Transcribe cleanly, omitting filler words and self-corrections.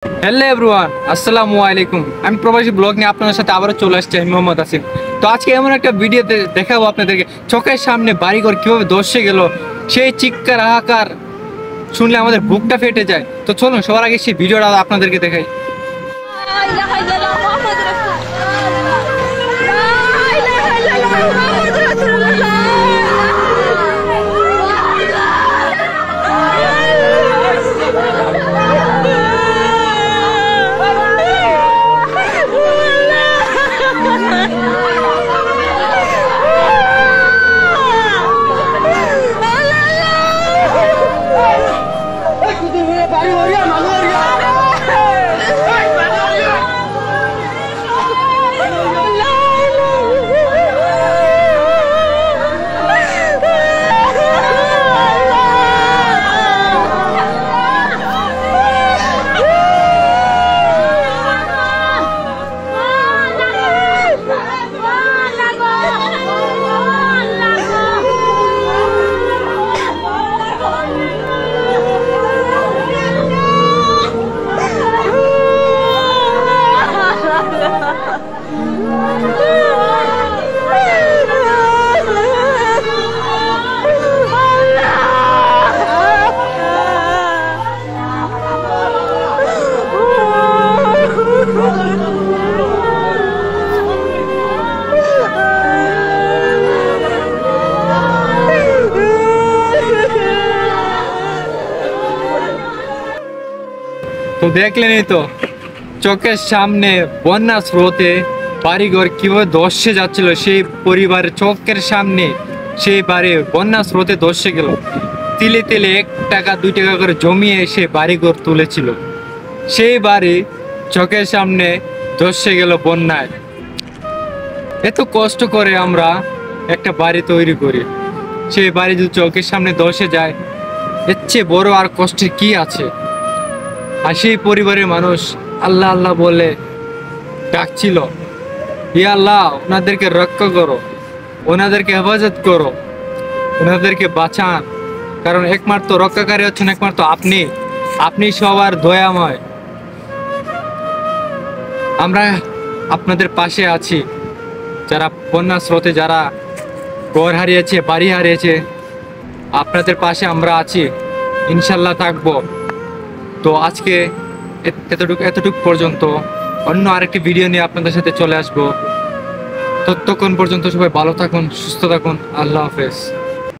Hello everyone, আসসালামু আলাইকুম। আমি প্রবাসী ব্লগ নিয়ে আপনাদের সাথে আবারও চলে আসছি। আমি মোহাম্মদ আসিফ। তো আজকে এমন একটা ভিডিওতে দেখাবো আপনাদেরকে চোখের সামনে বাড়িঘর কীভাবে ধসে গেল। সেই চিৎকার হাহাকার শুনলে আমাদের বুকটা ফেটে যায়। তো চলুন সবার আগে সেই ভিডিওটা আপনাদেরকে দেখাই। তো দেখলেনই তো চোখের সামনে বন্যা স্রোতে বাড়িঘর কিভাবে ধসে যাচ্ছিল। সেই পরিবারের চোখের সামনে সেই বাড়ি বন্যা স্রোতে ধসে গেল। তিলে তিলে 1 টাকা 2 টাকা করে জমিয়ে সে বাড়িঘর তুলেছিল, সেই বাড়ি চোখের সামনে ধসে গেল বন্যায়। এত কষ্ট করে আমরা একটা বাড়ি তৈরি করি, সেই বাড়ি যদি চোখের সামনে ধসে যায়, এর চেয়ে বড় আর কষ্টের কি আছে। আর সেই পরিবারের মানুষ আল্লাহ আল্লাহ বলে ডাকছিল, ইয়া আল্লাহ ওনাদেরকে রক্ষা করো, ওনাদেরকে হেফাজত করো, ওনাদেরকে বাঁচান। কারণ একমাত্র রক্ষাকারী হচ্ছেন একমাত্র আপনি সবার দয়াময়। আমরা আপনাদের পাশে আছি, যারা বন্যা স্রোতে যারা ঘর হারিয়েছে, বাড়ি হারিয়েছে, আপনাদের পাশে আমরা আছি, ইনশাল্লাহ থাকবো। তো আজকে এতটুকু পর্যন্ত। অন্য আরেকটি ভিডিও নিয়ে আপনাদের সাথে চলে আসবো। ততক্ষণ পর্যন্ত সবাই ভালো থাকুন, সুস্থ থাকুন। আল্লাহ হাফেজ।